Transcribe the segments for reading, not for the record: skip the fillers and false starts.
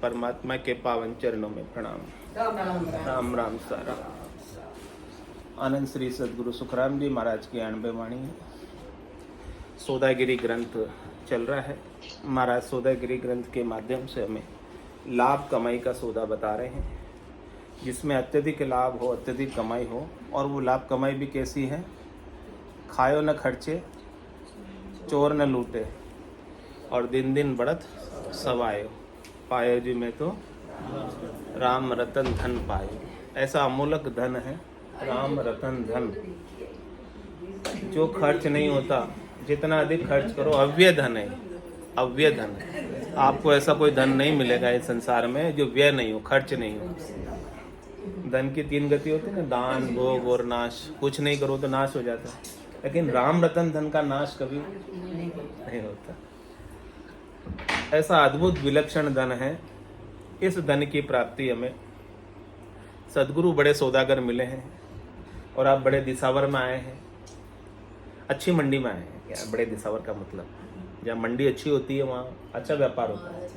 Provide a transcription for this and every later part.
परमात्मा के पावन चरणों में प्रणाम। राम राम सारा। आनंद श्री सदगुरु सुखराम जी महाराज की 98 वाणी है। सौदागिरी ग्रंथ चल रहा है। महाराज सौदागिरी ग्रंथ के माध्यम से हमें लाभ कमाई का सौदा बता रहे हैं, जिसमें अत्यधिक लाभ हो, अत्यधिक कमाई हो। और वो लाभ कमाई भी कैसी है? खायो न खर्चे, चोर न लूटे, और दिन दिन बढ़त सवायो, पायो जी में तो राम रतन धन पायो। ऐसा अमूलक धन है राम रतन धन, जो खर्च नहीं होता। जितना अधिक खर्च करो, अव्यय धन है, अव्यय धन है। आपको ऐसा कोई धन नहीं मिलेगा इस संसार में जो व्यय नहीं हो, खर्च नहीं हो। धन की 3 गति होती है ना, दान, भोग और नाश। कुछ नहीं करो तो नाश हो जाता है, लेकिन राम रतन धन का नाश कभी नहीं होता। ऐसा अद्भुत विलक्षण धन है। इस धन की प्राप्ति हमें सदगुरु बड़े सौदागर मिले हैं, और आप बड़े दिसावर में आए हैं, अच्छी मंडी में आए हैं। क्या बड़े दिसावर का मतलब? जहाँ मंडी अच्छी होती है वहाँ अच्छा व्यापार होता है।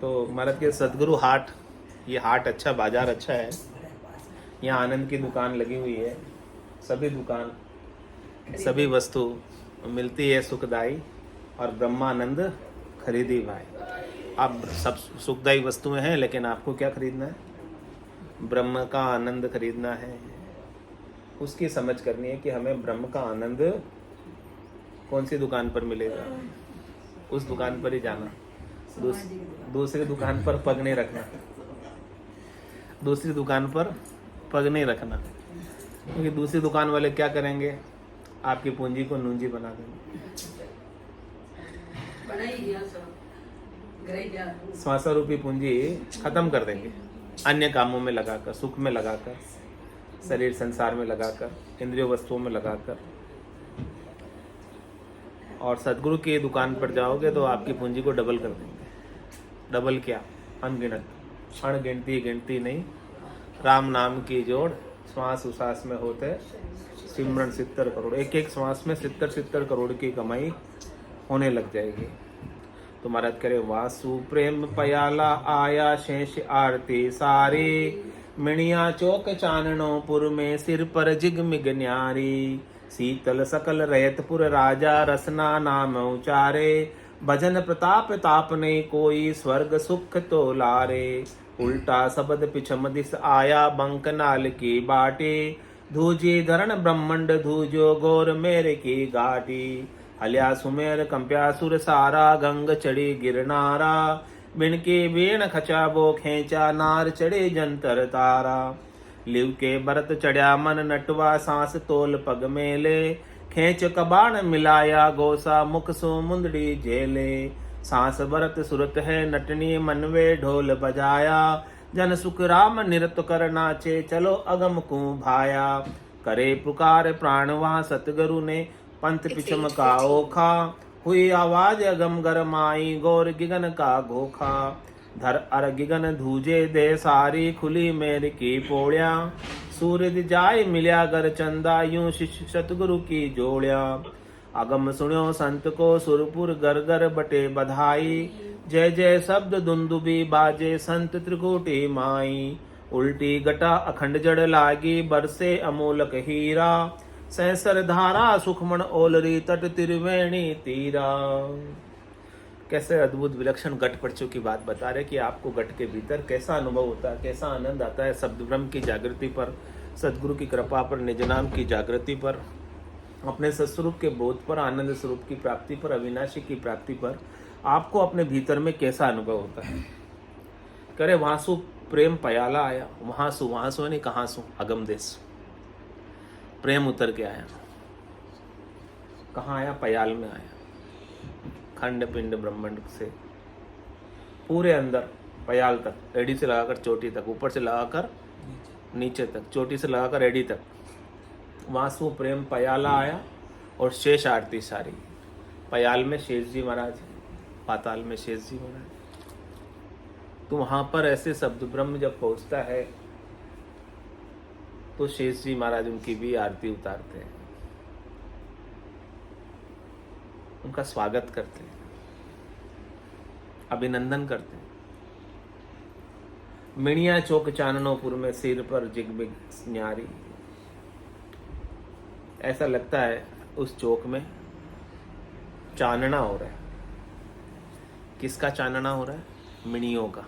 तो महाराज के सदगुरु हाट, ये हाट अच्छा, बाजार अच्छा है। यहाँ आनंद की दुकान लगी हुई है। सभी दुकान, सभी वस्तु मिलती है सुखदाई, और ब्रह्मानंद खरीदी भाई। आप सब सुखदाई वस्तुएं हैं, लेकिन आपको क्या खरीदना है? ब्रह्म का आनंद खरीदना है। उसकी समझ करनी है कि हमें ब्रह्म का आनंद कौन सी दुकान पर मिलेगा, उस दुकान पर ही जाना। दूसरी दुकान पर पग नहीं रखना, दूसरी दुकान पर पग नहीं रखना, क्योंकि दूसरी दुकान वाले क्या करेंगे? आपकी पूंजी को नूंजी बना देंगे। 100 रुपये पूंजी खत्म कर देंगे, अन्य कामों में लगाकर, सुख में लगाकर, शरीर संसार में लगाकर, इंद्रिय वस्तुओं में लगाकर। और सदगुरु की दुकान पर जाओगे तो आपकी पूंजी को डबल कर देंगे। डबल क्या? अनगिनत, अणगिनती गिनती नहीं। राम नाम की जोड़ श्वास उश्वास में होते सिमरन 70 करोड़। एक एक श्वास में 70 करोड़ की कमाई होने लग जाएगी। तो महाराज करे, वासु प्रेम पयाला आया शेष आरती सारी, मिणिया चौक चाननोपुर में सिर पर जिगमिग न्यारी, शीतल सकल रयतपुर राजा रसना नाम उचारे, भजन प्रताप ताप ने कोई स्वर्ग सुख तो लारे, उल्टा शब्द पिछम दिस आया बंकनाल की बाटे, धूजी धरण ब्रह्मंड धूजो गौर मेरे की घाटी, हल्या सुमेर कंप्या सुर सारा गंग चढ़ी गिरनारा, बिनके बेण खचा बो खेचा नार चढ़े जंतर तारा, लिव के भरत चढ़या मन नटवा सांस तोल पग मेले, खेच कबाण मिलाया गोसा मुख सो मुंदड़ी झेले, सांस भरत सुरत है नटनी मनवे ढोल बजाया, जन सुख राम निरत कर नाचे चलो अगम को भाया, करे पुकार प्राण वहाँ सतगुरु ने पंथ पिछम का ओखा, हुई आवाज अगम गरमाई गौर गिगन का घोखा, धर अर गिगन धूजे दे सारी खुली मेर की पोड़िया, सूरज जाय मिल्या गर चंदा यूं शिष्य सतगुरु की जोड़िया, अगम सुन्यो संत को सुरपुर गर गर बटे बधाई, जय जय शब्द दुंदुबी बाजे संत त्रिकुटी माई, उल्टी गटा अखंड जड़ लागी बरसे अमोलक हीरा, सहसर धारा सुखमण ओलरी तट त्रिवेणी तीरा। कैसे अद्भुत विलक्षण घट पक्षों की बात बता रहे कि आपको घट के भीतर कैसा अनुभव होता है, कैसा आनंद आता है शब्द ब्रह्म की जागृति पर, सदगुरु की कृपा पर, निज नाम की जागृति पर, अपने सत्स्वरूप के बोध पर, आनंद स्वरूप की प्राप्ति पर, अविनाशी की प्राप्ति पर आपको अपने भीतर में कैसा अनुभव होता है। करे वहांसु प्रेम पयाला आया। वहांसु नहीं, कहाँ सु? अगम देश प्रेम उतर के आया। कहाँ आया? पयाल में आया। खंड पिंड ब्रह्मांड से पूरे अंदर पयाल तक, एड़ी से लगाकर चोटी तक, ऊपर से लगाकर नीचे तक, चोटी से लगाकर एड़ी तक, वासु प्रेम पयाला आया। और शेष आरती सारी। पयाल में शेष जी महाराज, पाताल में शेष जी महाराज। तो वहां पर ऐसे शब्द ब्रह्म जब पहुंचता है तो शेष जी महाराज उनकी भी आरती उतारते हैं, उनका स्वागत करते हैं। अभिनंदन करते हैं। मिणिया चौक चाननोपुर में सिर पर जिगमिग न्यारी। ऐसा लगता है उस चौक में चानना हो रहा है। किसका चानना हो रहा है? मिणियों का।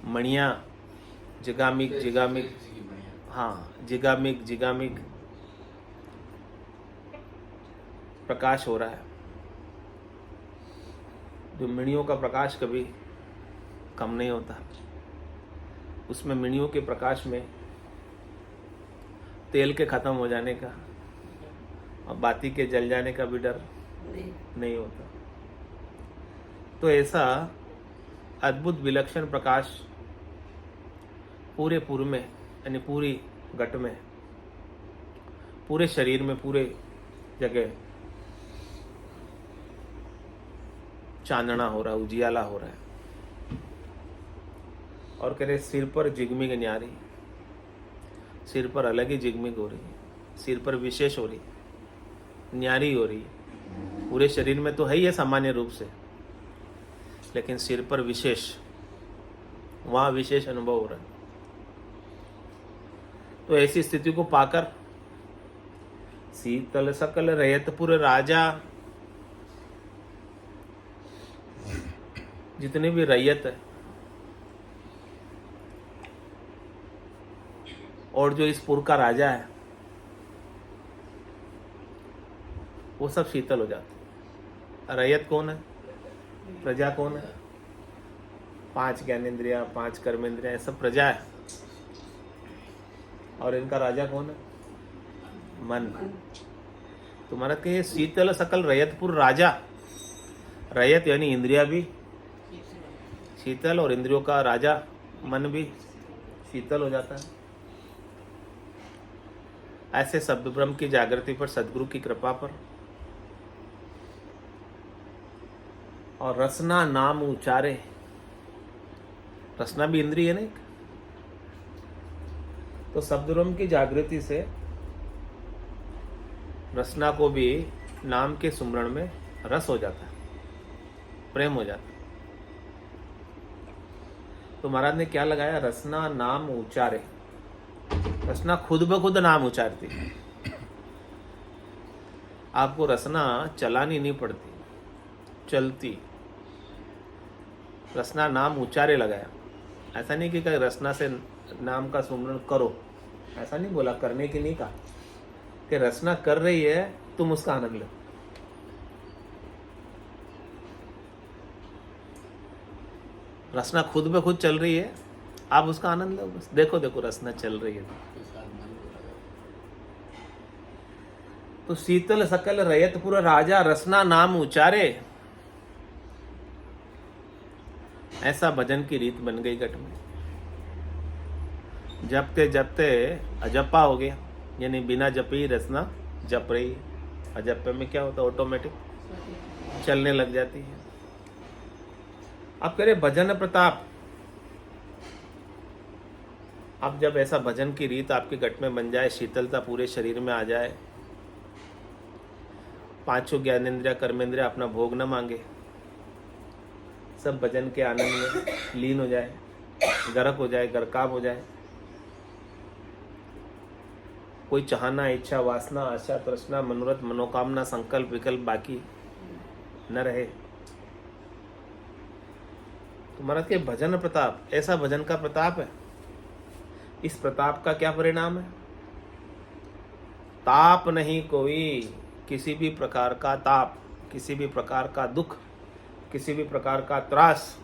मणिया जिगामिग जिगामिग, हाँ जिगामिग जिगामिग प्रकाश हो रहा है। जो मिणियों का प्रकाश कभी कम नहीं होता। उसमें मिणियों के प्रकाश में तेल के खत्म हो जाने का और बाती के जल जाने का भी डर नहीं होता। तो ऐसा अद्भुत विलक्षण प्रकाश पूरे पूर्व में, यानी पूरी घट में, पूरे शरीर में, पूरे जगह चांदना हो रहा है, उजियाला हो रहा है। और कह रहे सिर पर जिगमिग न्यारी। सिर पर अलग ही जिगमिग हो रही है, सिर पर विशेष हो रही है, न्यारी हो रही है। पूरे शरीर में तो है ही है सामान्य रूप से, लेकिन सिर पर विशेष, वहां विशेष अनुभव हो रहा है। तो ऐसी स्थिति को पाकर शीतल सकल रैयतपुर राजा, जितने भी रैयत है और जो इस पुर का राजा है, वो सब शीतल हो जाते हैं। रैयत कौन है? प्रजा कौन है? 5 ज्ञानेंद्रिया, 5 कर्मेंद्रिया, ये सब प्रजा है। और इनका राजा कौन है? मन। तुम्हारा के शीतल सकल रैयतपुर राजा। रैयत यानी इंद्रिया भी शीतल, और इंद्रियों का राजा मन भी शीतल हो जाता है। ऐसे शब्द ब्रह्म की जागृति पर, सदगुरु की कृपा पर और रसना नाम उचारे। रसना भी इंद्रिय है ना एक। तो शब्द ब्रह्म की जागृति से रसना को भी नाम के सुमरण में रस हो जाता है, प्रेम हो जाता है। तो महाराज ने क्या लगाया? रसना नाम उचारे। रसना खुद ब खुद नाम उचारती है। आपको रसना चलानी नहीं पड़ती, चलती। रसना नाम उचारे लगाया। ऐसा नहीं कि रसना से नाम का सुमरण करो, ऐसा नहीं बोला, करने की नहीं कहा, कि रसना कर रही है, तुम उसका आनंद लो। रसना खुद ब खुद चल रही है, आप उसका आनंद लो बस। देखो देखो रसना चल रही है। तो शीतल सकल रैयतपुर राजा, रसना नाम उचारे। ऐसा भजन की रीत बन गई घट में। जपते जपते अजपा हो गया, यानी बिना जपे ही रसना जप रही है। अजपे में क्या होता है? ऑटोमेटिक चलने लग जाती है। अब कह रहे भजन प्रताप। अब जब ऐसा भजन की रीत आपके घट में बन जाए, शीतलता पूरे शरीर में आ जाए, 5 ज्ञानेंद्रिया कर्मेंद्रिया अपना भोग न मांगे, सब भजन के आनंद में लीन हो जाए, गर्क हो जाए, गरकाब हो जाए। कोई चाहना, इच्छा, वासना, आशा, तृष्णा, मनोरथ, मनोकामना, संकल्प, विकल्प बाकी न रहे। तुम्हारा के भजन प्रताप, ऐसा भजन का प्रताप है। इस प्रताप का क्या परिणाम है? ताप नहीं कोई, किसी भी प्रकार का ताप, किसी भी प्रकार का दुख, किसी भी प्रकार का त्रास,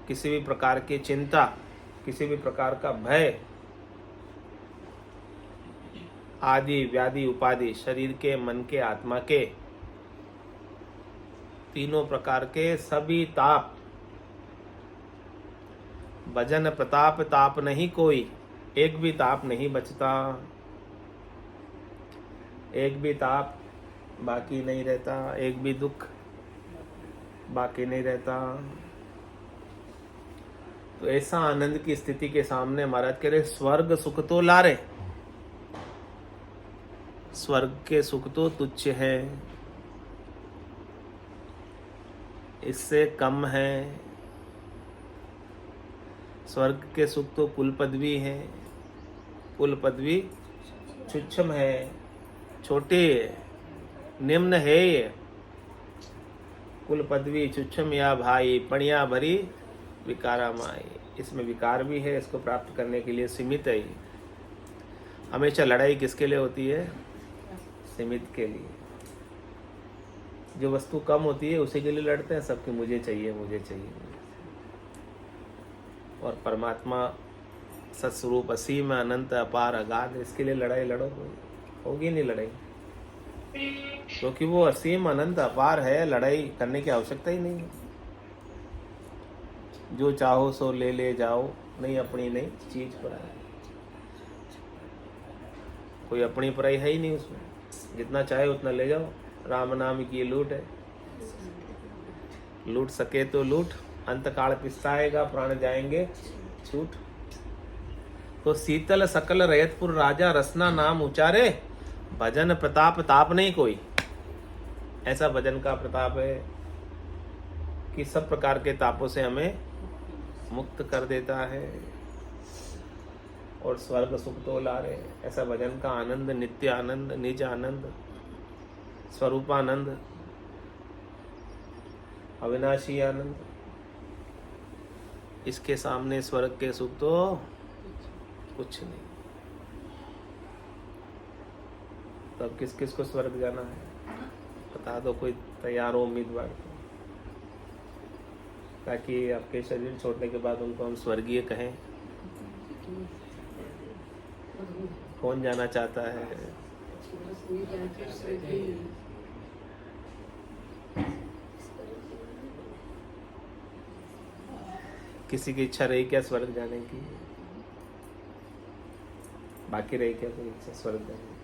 किसी भी प्रकार की चिंता, किसी भी प्रकार का भय, आदि व्याधि उपाधि, शरीर के, मन के, आत्मा के, तीनों प्रकार के सभी ताप। भजन प्रताप ताप नहीं कोई, एक भी ताप नहीं बचता, एक भी ताप बाकी नहीं रहता, एक भी दुख बाकी नहीं रहता। तो ऐसा आनंद की स्थिति के सामने महाराज कह रहे स्वर्ग सुख तो ला रहे, स्वर्ग के सुख तो तुच्छ है। इससे कम है। स्वर्ग के सुख तो कुल पदवी है, कुल पदवी तुच्छम है, छोटी है, निम्न है ये। कुल पदवी तुच्छम या भाई, पणिया भरी विकारा माई। इसमें विकार भी है, इसको प्राप्त करने के लिए सीमित है ये। हमेशा लड़ाई किसके लिए होती है? सीमित के लिए। जो वस्तु कम होती है उसी के लिए लड़ते हैं सबके, मुझे चाहिए मुझे चाहिए। और परमात्मा सत्स्वरूप असीम अनंत अपार अगाध, इसके लिए लड़ाई लड़ो, होगी नहीं लड़ाई, क्योंकि वो असीम अनंत अपार है। लड़ाई करने की आवश्यकता ही नहीं है। जो चाहो सो ले ले जाओ, नहीं अपनी नहीं चीज पर है। कोई अपनी पराई है ही नहीं उसमें, जितना चाहे उतना ले जाओ। राम नाम की लूट है, लूट सके तो लूट, अंत काल पिस्ताएगा प्राण जाएंगे छूट। तो शीतल सकल रैयतपुर राजा रसना नाम उचारे, भजन प्रताप ताप नहीं कोई। ऐसा भजन का प्रताप है कि सब प्रकार के तापों से हमें मुक्त कर देता है और स्वर्ग सुख तो ला रहे। ऐसा भजन का आनंद, नित्य आनंद, निज आनंद, स्वरूपानंद, अविनाशी आनंद, इसके सामने स्वर्ग के सुख तो कुछ नहीं। तब किस किस को स्वर्ग जाना है बता दो, कोई तैयार हो उम्मीदवार को, ताकि आपके शरीर छोड़ने के बाद उनको हम स्वर्गीय कहें। कौन जाना चाहता है? किसी की इच्छा रही क्या स्वर्ग जाने की? बाकी रही क्या कोई इच्छा स्वर्ग जाने की?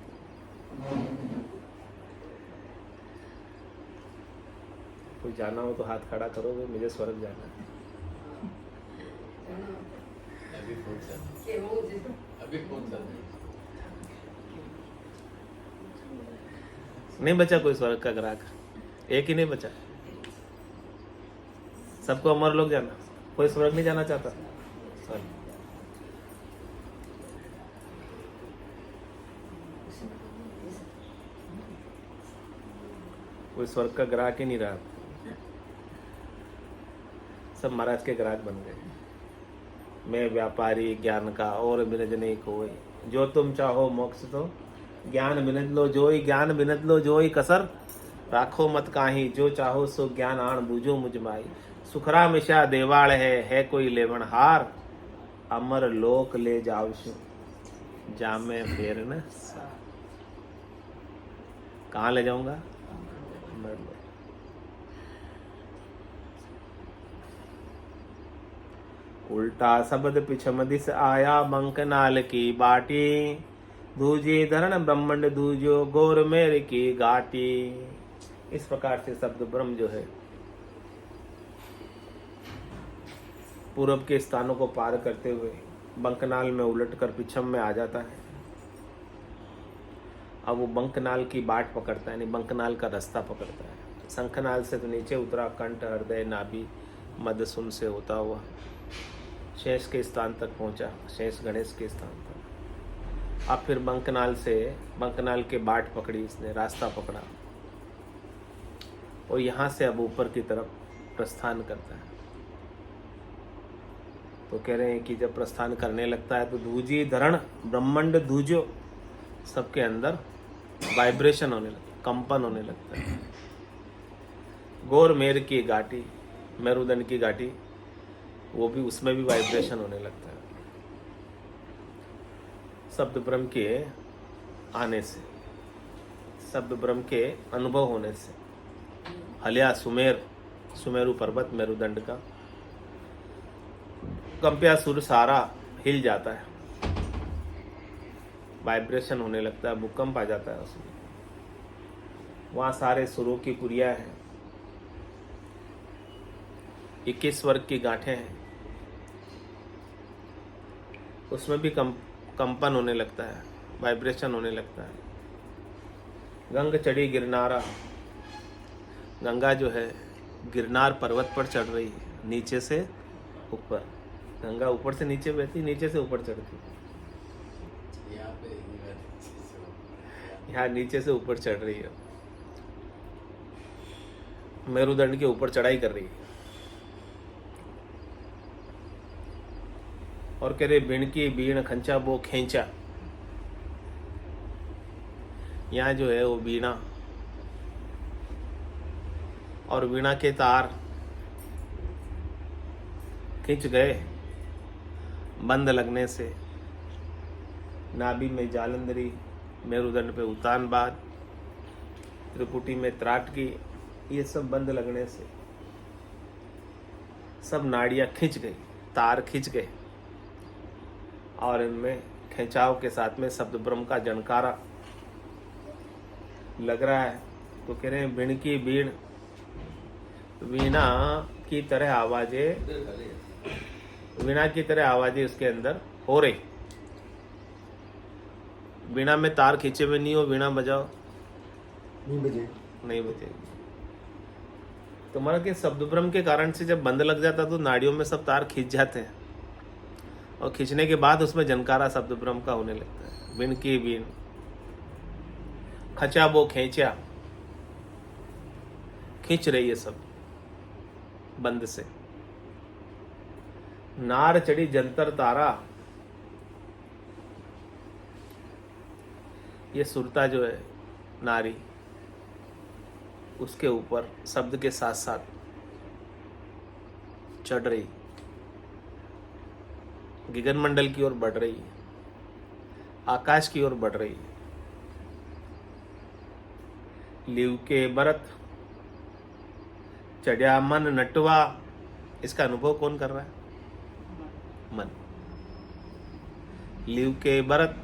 कोई जाना हो तो हाथ खड़ा करोगे, मुझे स्वर्ग जाना है। अभी कौन सा नहीं बचा कोई स्वर्ग का ग्राहक, एक ही नहीं बचा। सबको अमर लोग जाना, कोई स्वर्ग नहीं जाना चाहता। कोई स्वर्ग का ग्राहक ही नहीं रहा, सब महाराज के ग्राहक बन गए। मैं व्यापारी ज्ञान का और बिनज नहीं कोई, जो तुम चाहो मोक्ष तो ज्ञान बिनज लो जोई, ज्ञान बिनज लो जोई कसर राखो मत काही, जो चाहो सो ज्ञान आण बूझो मुझ माई। सुखरा मिशा देवाल है कोई लेवन हार, अमर लोक ले जावशु जामे फेर न। कहाँ ले जाऊंगा? उल्टा शब्द पिछम दिस आया, बंक नाल की बाटी, दूजी धरण ब्रह्मंड दूजो गौर मेर की घाटी। इस प्रकार से शब्द ब्रह्म जो है पूर्व के स्थानों को पार करते हुए बंकनाल में उलटकर पिछम में आ जाता है। अब वो बंकनाल की बाट पकड़ता है, यानी बंकनाल का रास्ता पकड़ता है। शंखनाल से तो नीचे उतरा, कंठ, हृदय, नाभि, मध्य सुन से होता हुआ शेष के स्थान तक पहुंचा, शेष गणेश के स्थान तक। अब फिर बंकनाल के बाट पकड़ी इसने, रास्ता पकड़ा और यहाँ से अब ऊपर की तरफ प्रस्थान करता है। तो कह रहे हैं कि जब प्रस्थान करने लगता है तो धूजी धरण ब्रह्मांड धूजो, सबके अंदर वाइब्रेशन होने लगता है, कंपन होने लगता है। गौर मेर की घाटी, मेरुदंड की घाटी, वो भी, उसमें भी वाइब्रेशन होने लगता है। शब्द ब्रह्म के आने से, शब्द ब्रह्म के अनुभव होने से हल्या सुमेरु पर्वत मेरुदंड का कंप्या सुर सारा हिल जाता है, वाइब्रेशन होने लगता है, भूकंप आ जाता है उसमें। वहाँ सारे सुरों की पुरिया है, 21 वर्ग की गांठें हैं, उसमें भी कंपन होने लगता है, वाइब्रेशन होने लगता है। गंग चढ़ी गिरनारा, गंगा जो है गिरनार पर्वत पर चढ़ रही है, नीचे से ऊपर। गंगा ऊपर से नीचे बहती, नीचे से ऊपर चढ़ती। यहाँ नीचे से ऊपर चढ़ रही है, मेरुदंड के ऊपर चढ़ाई कर रही है। और कह रहे बीण की बीण खंचा बो खेंचा। यहाँ जो है वो बीणा और वीणा के तार खिंच गए बंद लगने से। नाभि में जालंधरी, मेरुदंड पे उतान बाद, त्रिपुटी में त्राटकी, ये सब बंद लगने से सब नाड़ियां खिंच गई, तार खिंच गए और इनमें खिंचाव के साथ में शब्द ब्रह्म का जनकारा लग रहा है। तो कह रहे हैं बीण की बीण, वीणा की तरह आवाजें, वीणा की तरह आवाजें उसके अंदर हो रही। वीणा में तार खींचे हुए नहीं हो, वीणा बजाओ नहीं बजेगी। तो माना कि शब्द ब्रह्म के कारण से जब बंद लग जाता तो नाड़ियों में सब तार खींच जाते हैं और खींचने के बाद उसमें जनकारा शब्द ब्रह्म का होने लगता है। बीण की बीण खचा बो खेचा, खींच रही है सब बंद से। नार चढ़ी जंतर तारा, ये सुरता जो है नारी, उसके ऊपर शब्द के साथ साथ चढ़ रही, गगन मंडल की ओर बढ़ रही, आकाश की ओर बढ़ रही। लिव के बरत चढ़िया मन नटवा, इसका अनुभव कौन कर रहा है? मन। लिव के बरत,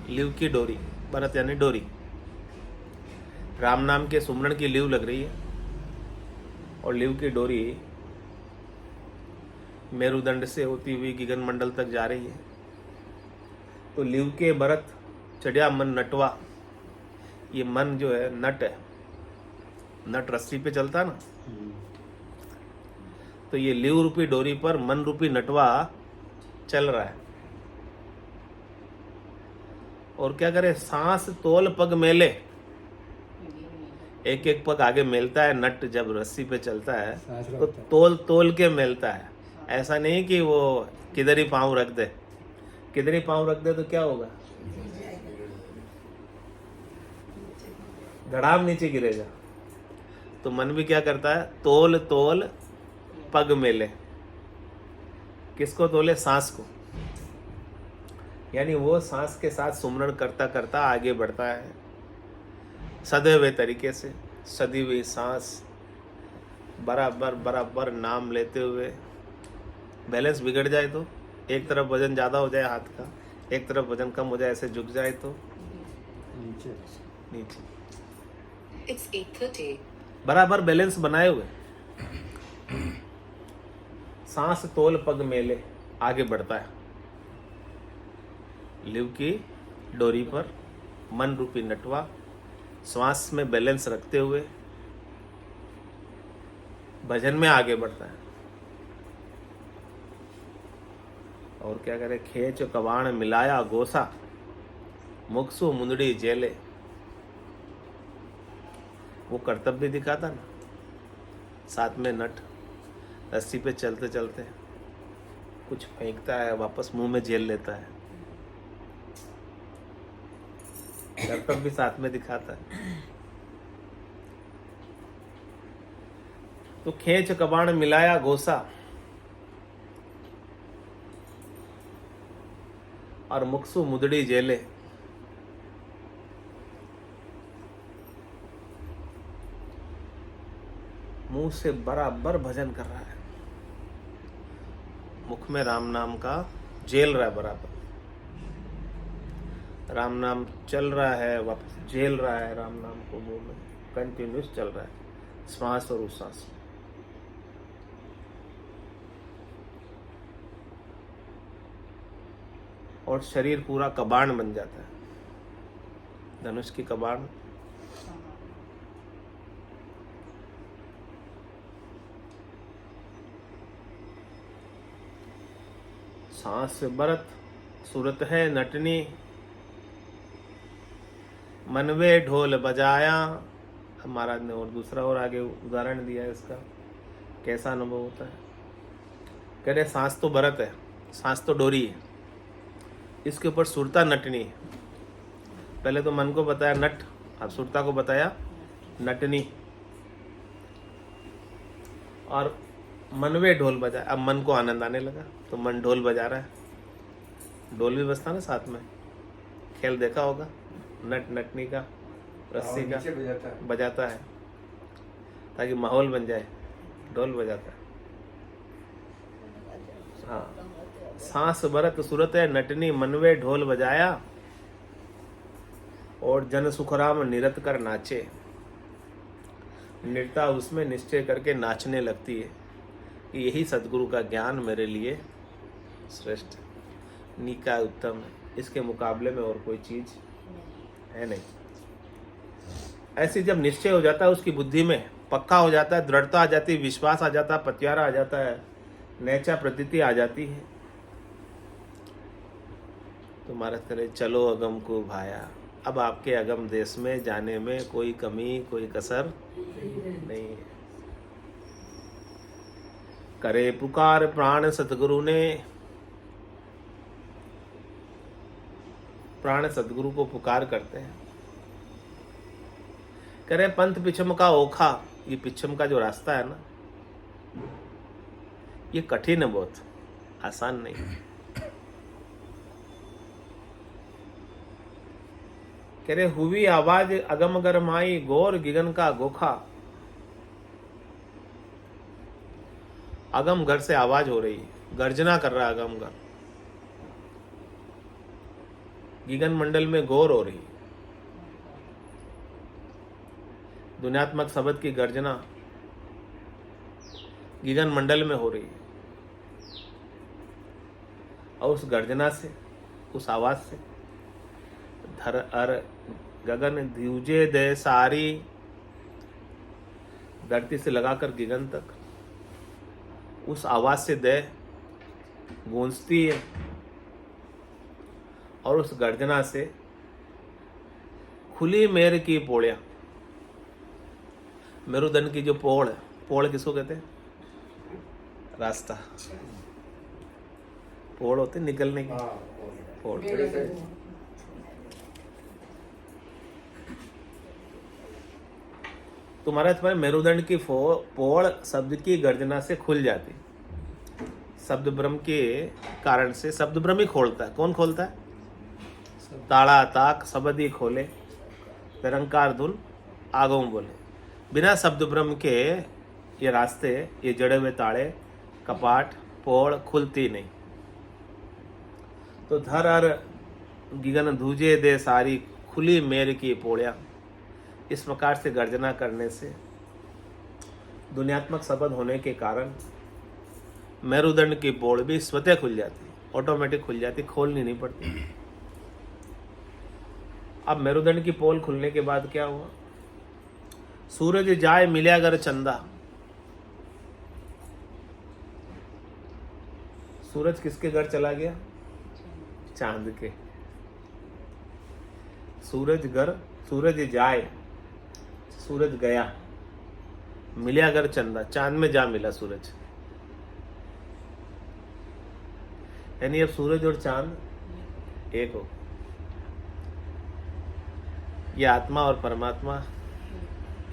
लिव की डोरी, बरत यानी डोरी, राम नाम के सुमरण की लिव लग रही है और लिव की डोरी मेरुदंड से होती हुई गगन मंडल तक जा रही है। तो लिव के बरत चढ़िया मन नटवा, ये मन जो है नट है, नट रस्सी पे चलता ना, तो ये लिव रूपी डोरी पर मन रूपी नटवा चल रहा है। और क्या करे, सांस तोल पग मेले, एक एक पग आगे मेलता है। नट जब रस्सी पे चलता है तो तोल तोल के मेलता है, ऐसा नहीं कि वो किधर ही पांव रख दे। किधर ही पांव रख दे तो क्या होगा? धड़ाम नीचे गिरेगा। तो मन भी क्या करता है, तोल तोल पग मेले। किसको तोले? सांस को। यानी वो सांस के साथ सुमरण करता करता आगे बढ़ता है सदे हुए तरीके से, सदी हुई सांस, बराबर बराबर नाम लेते हुए। बैलेंस बिगड़ जाए तो, एक तरफ वजन ज़्यादा हो जाए हाथ का, एक तरफ वजन कम हो जाए, ऐसे झुक जाए तो नीचे नीचे। It's 8:30. बराबर बैलेंस बनाए हुए, सांस तोल पग मेले, आगे बढ़ता है। लिव की डोरी पर मन रूपी नटवा श्वास में बैलेंस रखते हुए भजन में आगे बढ़ता है। और क्या करे, खेच कबाण मिलाया गोसा, मुक्सु मुंदड़ी जेले। वो कर्तव्य भी दिखाता ना, साथ में नट रस्सी पे चलते चलते कुछ फेंकता है, वापस मुंह में जेल लेता है। कर्तव्य भी साथ में दिखाता है। तो खेच कबाण मिलाया गोसा, और मुक्सु मुदड़ी जेले। मुंह से बराबर भजन कर रहा है, मुख में राम नाम का जेल रहा है बराबर। राम नाम चल रहा है, वापस जेल रहा है राम नाम को, मुंह में कंटिन्यूस चल रहा है, श्वास और उश्वास। और शरीर पूरा कबाड़ बन जाता है, धनुष की कबाड़। सांस से बरत सूरत है नटनी, मनवे ढोल बजाया। अब महाराज ने और दूसरा और आगे उदाहरण दिया है इसका, कैसा अनुभव होता है। कह रहे सांस तो बरत है, सांस तो डोरी है, इसके ऊपर सुरता नटनी है। पहले तो मन को बताया नट, अब सुरता को बताया नटनी। और मनवे ढोल बजा, अब मन को आनंद आने लगा तो मन ढोल बजा रहा है। ढोल भी बजता ना साथ में, खेल देखा होगा, नट नटनी का, रस्सी का बजाता है ताकि माहौल बन जाए, ढोल बजाता है। हाँ, सांस बरत सूरत है नटनी, मनवे ढोल बजाया और जन सुखराम निरत कर नाचे। नृत्या उसमें निश्चय करके नाचने लगती है कि यही सदगुरु का ज्ञान मेरे लिए श्रेष्ठ, निकाय उत्तम है, इसके मुकाबले में और कोई चीज है नहीं। ऐसी जब निश्चय हो जाता है उसकी बुद्धि में, पक्का हो जाता है, दृढ़ता आ जाती है, विश्वास आ जाता है, पत्यारा आ जाता है, नैचा प्रतीति आ जाती है, तो महाराज करे चलो अगम को भाया। अब आपके अगम देश में जाने में कोई कमी कोई कसर नहीं है। करे पुकार प्राण सतगुरु ने, प्राण सतगुरु को पुकार करते हैं। करे पंथ पिछम का ओखा, ये पिछम का जो रास्ता है ना, ये कठिन है, बहुत आसान नहीं। कह रहे हुई आवाज अगम गरमाई, गौर गिगन का गोखा। अगम घर से आवाज हो रही है, गर्जना कर रहा है अगम घर, गिगन मंडल में गौर हो रही है, दुनियात्मक शब्द की गर्जना गिगन मंडल में हो रही है। और उस गर्जना से, उस आवाज से धर अर गगन द्यूजे दे सारी, धरती से लगाकर गिगन तक उस आवाज से दे गूंजती है। और उस गर्जना से खुली मेर की पोड़ियां, मेरुदंड की जो पोड़ है, पोड़ किसको कहते हैं? रास्ता, पोड़ होते निकलने की पोड़। तुम्हारा तुम्हारे मेरुदंड की पोड़ शब्द की गर्जना से खुल जाती, शब्द ब्रह्म के कारण से। शब्द ब्रह्म ही खोलता है। कौन खोलता है? ताड़ा ताक शब्द ही खोले, निरंकार धुन आगम बोले। बिना शब्द ब्रह्म के ये रास्ते, ये जड़े हुए ताड़े, कपाट, पोड़ खुलती नहीं। तो धर अर गिगन धूजे दे सारी, खुली मेर की पोड़िया। इस प्रकार से गर्जना करने से दुनियात्मक शब्द होने के कारण मेरुदंड की पोड़ भी स्वतः खुल जाती, ऑटोमेटिक खुल जाती, खोलनी नहीं पड़ती। अब मेरुदंड की पोल खुलने के बाद क्या हुआ? सूरज जाए मिल्या गर चंदा। सूरज किसके घर चला गया? चांद के। सूरज जाए, सूरज गया, मिल्या गर चंदा, चांद में जा मिला सूरज। यानी अब सूरज और चांद एक हो, ये आत्मा और परमात्मा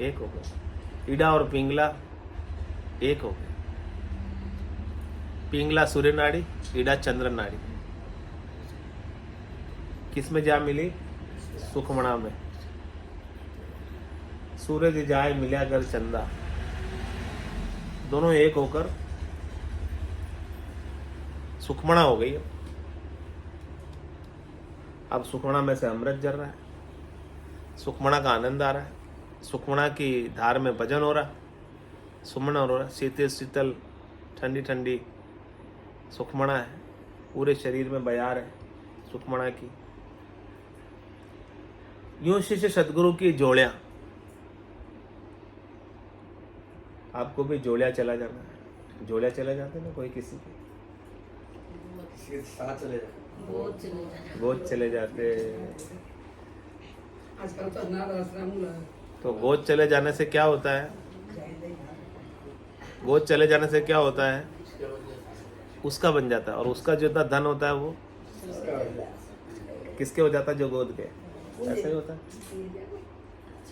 एक हो गए। ईडा और पिंगला एक हो गए। पिंगला सूर्य नाड़ी, ईडा चंद्र नाड़ी। किस में जा मिली? सुखमणा में। सूरज जाए मिल्या गर चंदा, दोनों एक होकर सुखमणा हो गई। अब सुखमणा में से अमृत जर रहा है, सुखमणा का आनंद आ रहा है, सुखमणा की धार में भजन हो रहा, सुमन हो रहा, शीतल शीतल ठंडी ठंडी सुखमणा है, पूरे शरीर में बयार है सुखमणा की। यूं शिष्य सदगुरु की जोड़ियां, आपको भी जोड़िया चला जाना है। जोड़िया चला जाते ना कोई किसी की, इसके साथ चले जाओ। गोद चले जाते। आजकल तो अनाथ आश्रम हुआ है। तो गोद चले जाने से क्या होता है? गोद चले जाने से क्या होता है? उसका बन जाता है, और उसका जो इतना धन होता है वो किसके हो जाता है? जो गोद के। ऐसे ही होता है,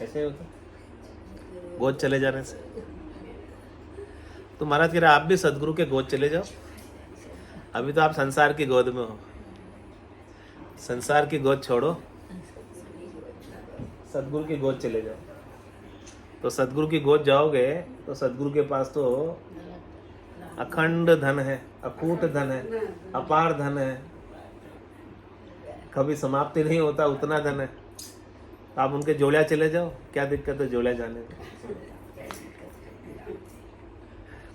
ऐसे ही होता है गोद चले जाने से। तो महाराज कह रहे आप भी सदगुरु के गोद चले जाओ। अभी तो आप संसार की गोद में हो, संसार की गोद छोड़ो, सदगुरु की गोद चले जाओ। तो सदगुरु की गोद जाओगे तो सदगुरु के पास तो अखंड धन है, अकूट धन है, अपार धन है, कभी समाप्ति नहीं होता, उतना धन है। आप उनके जोड़िया चले जाओ, क्या दिक्कत है जोड़िया जाने में?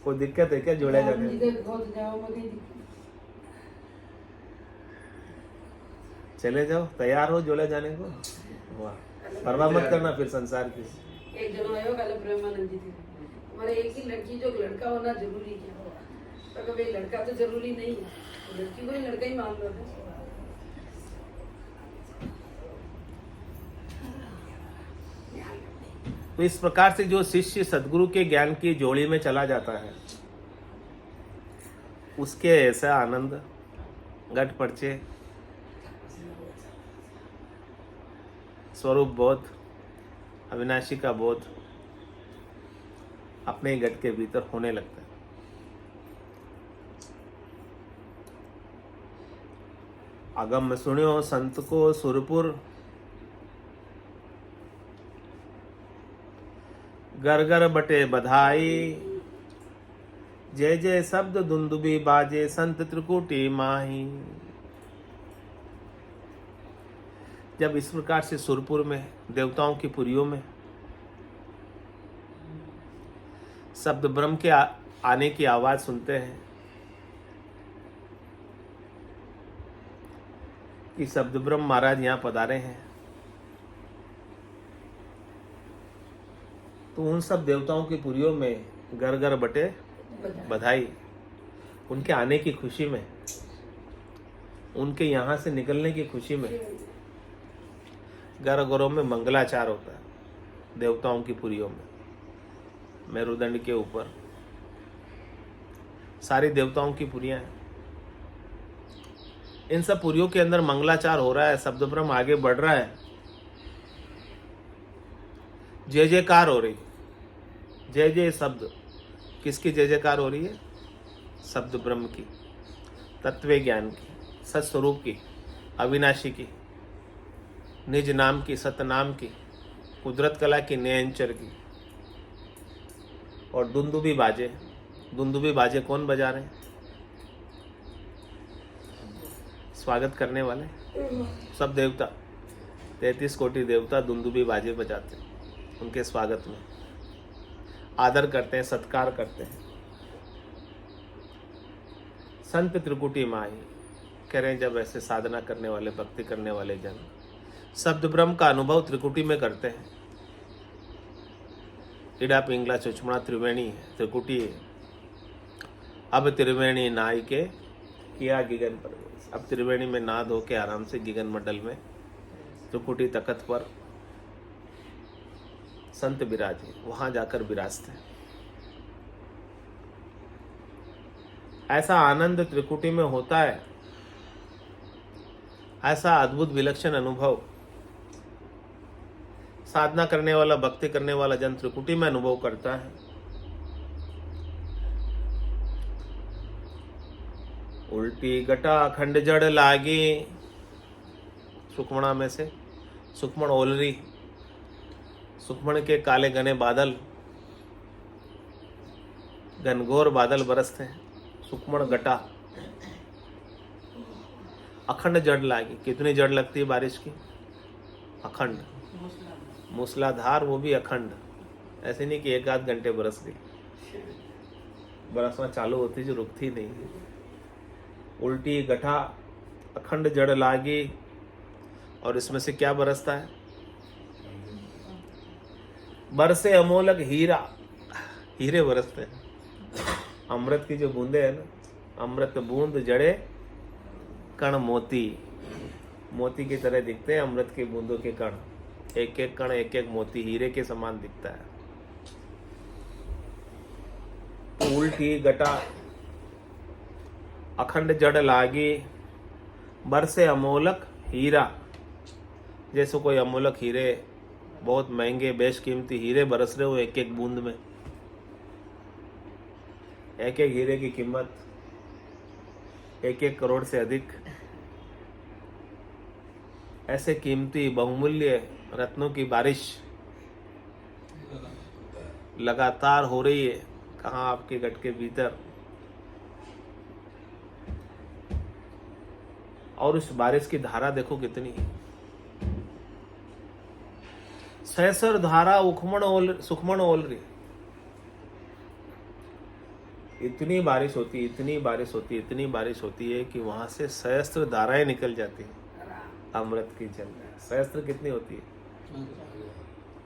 कोई दिक्कत है क्या जोड़िया जाने में? जिधर गोद जाओ मगर दिक्कत। चले जाओ, तैयार हो जोड़िया जाने को। वाह, परवाह मत करना फिर संसार की। एक जनो आयो कल प्रेमानंद जी थे, हमारे एक ही लड़की जो लड़का होना जरूरी क्या हुआ, तो कभी लड़का तो जरूरी नहीं है, तो लड़की को ही लड़का ही मान लो। तो इस प्रकार से जो शिष्य सदगुरु के ज्ञान की जोड़ी में चला जाता है उसके ऐसा आनंद, घट परचे, स्वरूप बोध, अविनाशी का बोध अपने ही घट के भीतर होने लगता है। अगम में सुनियो संत को सुरपुर, घर घर बटे बधाई, जय जय शब्द दुंदुबी बाजे संत त्रिकुटी माही। जब इस प्रकार से सुरपुर में, देवताओं की पुरियों में शब्द ब्रह्म के आने की आवाज सुनते हैं कि शब्द ब्रह्म महाराज यहाँ पधारे हैं, तो उन सब देवताओं की पुरियों में घर घर बटे बधाई। उनके आने की खुशी में, उनके यहाँ से निकलने की खुशी में घर घरों में मंगलाचार होता है। देवताओं की पुरियों में, मेरुदंड के ऊपर सारी देवताओं की पुरियां हैं। इन सब पुरियों के अंदर मंगलाचार हो रहा है, शब्द ब्रह्म आगे बढ़ रहा है, जय जयकार हो रही। जय जय शब्द, किसकी जय जयकार हो रही है? शब्द ब्रह्म की, तत्व ज्ञान की, सत्स्वरूप की, अविनाशी की, निज नाम की, सतनाम की, कुदरत कला की, नयनचर की। और दुंदुबी बाजे, दुंदुबी बाजे कौन बजा रहे हैं? स्वागत करने वाले सब देवता, 33 कोटि देवता दुंदुबी बाजे बजाते हैं, उनके स्वागत में आदर करते हैं, सत्कार करते हैं। संत त्रिकुटी माही कह रहे हैं, जब ऐसे साधना करने वाले, भक्ति करने वाले जन शब्द ब्रह्म का अनुभव त्रिकुटी में करते हैं। इड़ा पिंगला चुचमड़ा त्रिवेणी त्रिकुटी, अब त्रिवेणी नाई के किया गिगन पर। अब त्रिवेणी में नहा धो के आराम से गिगन मंडल में त्रिकुटी तखत पर संत विराजे, वहां जाकर विराजते हैं। ऐसा आनंद त्रिकुटी में होता है, ऐसा अद्भुत विलक्षण अनुभव साधना करने वाला, भक्ति करने वाला जन त्रिकुटी में अनुभव करता है। उल्टी घटा अखंड जड़ लागी, सुखमणा में से सुखमण ओलरी, सुखमण के काले घने बादल, घनघोर बादल बरसते हैं। सुखमण घटा अखंड जड़ लागी। कितनी जड़ लगती है बारिश की? अखंड, मूसलाधार, वो भी अखंड। ऐसे नहीं कि एक आध घंटे बरस गई, बरसना चालू होती जो रुकती नहीं है। उल्टी गठा अखंड जड़ लागी, और इसमें से क्या बरसता है? बरसे अमोलक हीरा, हीरे बरसते हैं। अमृत की जो बूंदे है ना, अमृत बूंद जड़े कण मोती, मोती की तरह दिखते हैं अमृत के बूंदों के कण। एक एक कण एक एक मोती हीरे के समान दिखता है। तो उल्टी घटा अखंड जड़ लागी, बरसे अमोलक हीरा। जैसे कोई अमोलक हीरे, बहुत महंगे बेशकीमती हीरे बरस रहे हो एक एक बूंद में। एक एक हीरे की कीमत 1-1 करोड़ से अधिक। ऐसे कीमती बहुमूल्य रत्नों की बारिश लगातार हो रही है। कहाँ? आपके गट के भीतर। और उस बारिश की धारा देखो कितनी है। सहस्र धारा सुखमण ओल रही। इतनी बारिश होती, इतनी बारिश होती, इतनी बारिश होती है कि वहां से सहस्त्र धाराएं निकल जाती हैं अमृत की जल। सहस्त्र कितनी होती है?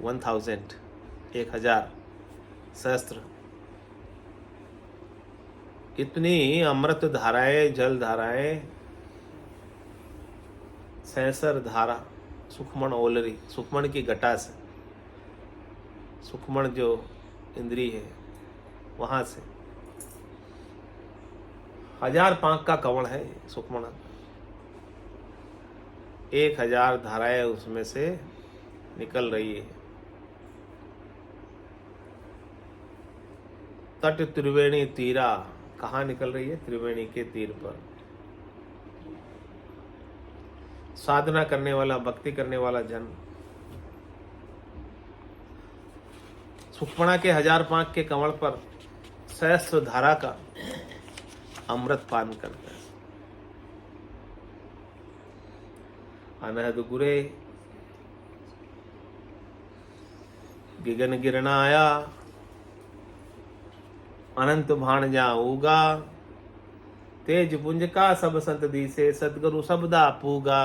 1000, 1000 सहस्त्र। इतनी अमृत धाराएं, जल धाराएं, सहस्र धारा सुखमण ओलरी। सुखमण की घटा से, सुखमण जो इंद्री है वहां से 1000 पांख का कवण है सुखमण। 1000 धाराएं उसमें से निकल रही है। तट त्रिवेणी तीरा। कहाँ निकल रही है? त्रिवेणी के तीर पर। साधना करने वाला, भक्ति करने वाला जन सुखमणा के 1000 पांख के कमल पर सहस्त्र धारा का अमृत पान करता है। अनहद गुरे गिगन गिरना आया, अनंत भाणजा उगा, तेज पुंज का सब संत दी से, सदगुरु सबदा पूगा।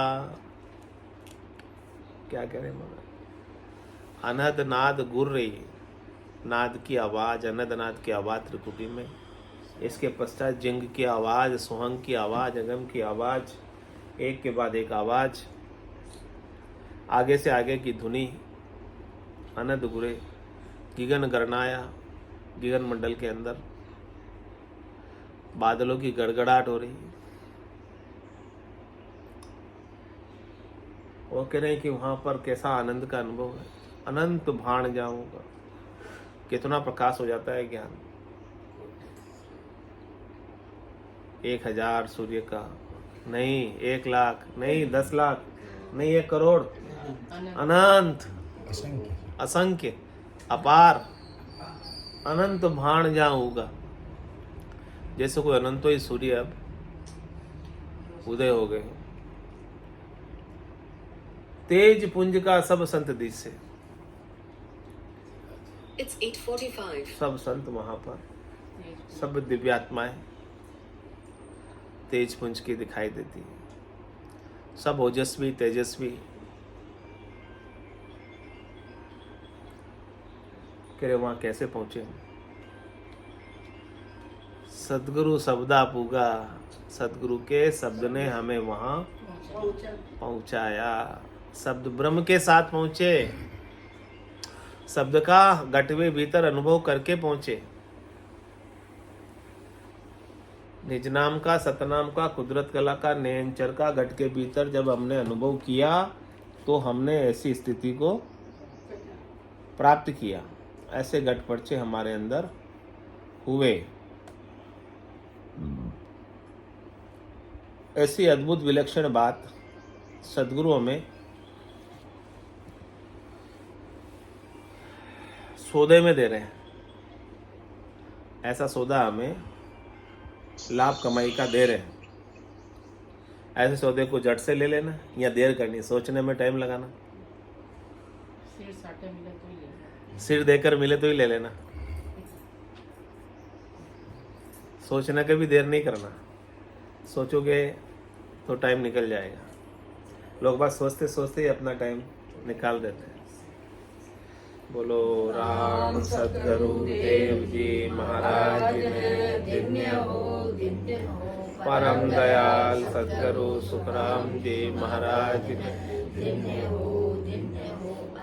क्या कह रहे मगर? अनहद नाद गुर रही, नाद की आवाज, अनहद नाद की आवाज त्रिकुटी में। इसके पश्चात जिंग की आवाज, सुहंग की आवाज, अगम की आवाज, एक के बाद एक आवाज, आगे से आगे की धुनी। अनंत गुरे गिगन गरनाया। गिगन मंडल के अंदर बादलों की गड़गड़ाहट हो रही है। वो कह रहे हैं कि वहां पर कैसा आनंद का अनुभव है। अनंत भाण जाऊंगा। कितना प्रकाश हो जाता है ज्ञान। 1000 सूर्य का नहीं, 1 लाख नहीं, 10 लाख नहीं, 1 करोड़, अनंत, असंख्य, अपार, अनंत भाण जाऊंगा। जैसे कोई अनंतो ही सूर्य अब उदय हो गए। तेज पुंज का सब संत दिसे। It's 8:45. सब संत वहां पर, सब दिव्यात्माएं तेज पुंज की दिखाई देती है। सब ओजस्वी, तेजस्वी। कह रहे वहां कैसे पहुंचे? सदगुरु शब्दा पूगा। सदगुरु के शब्द ने हमें वहां पहुंचाया। शब्द ब्रह्म के साथ पहुंचे। शब्द का गटवे भीतर अनुभव करके पहुंचे। निज नाम का, सतनाम का, कुदरत कला का, नयनचर का घट के भीतर जब हमने अनुभव किया तो हमने ऐसी स्थिति को प्राप्त किया। ऐसे घट पर्चे हमारे अंदर हुए। ऐसी अद्भुत विलक्षण बात सद्गुरुओं में सौदे में दे रहे हैं। ऐसा सौदा हमें लाभ कमाई का दे रहे हैं। ऐसे सौदे को झट से ले लेना या देर करनी, सोचने में टाइम लगाना। सिर देकर मिले तो ही ले लेना। सोचने का भी देर नहीं करना। सोचोगे तो टाइम निकल जाएगा। लोग बस सोचते सोचते ही अपना टाइम निकाल देते हैं। बोलो राम सद्गुरु देव जी महाराज ने। दिव्य हो, दिव्य हो। परम दयाल सदगुरु सुखराम जी महाराज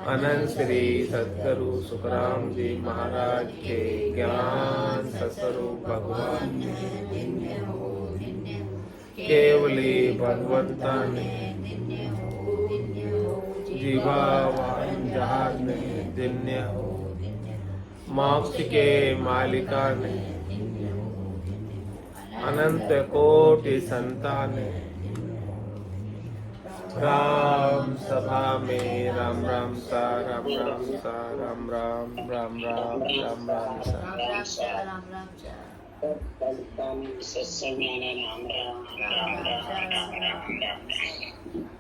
अनंत श्री सदगुरु सुखराम जी महाराज के ज्ञान सस्वरूप भगवान केवली भगवंता ने जीवावान जहाज ने दिन्य हो मोक्ष के मालिका ने अनंत कोटि संताने राम सभा में राम राम सा राम राम सा राम राम राम राम राम राम सा सत्संग राम राम राम राम राम राम राम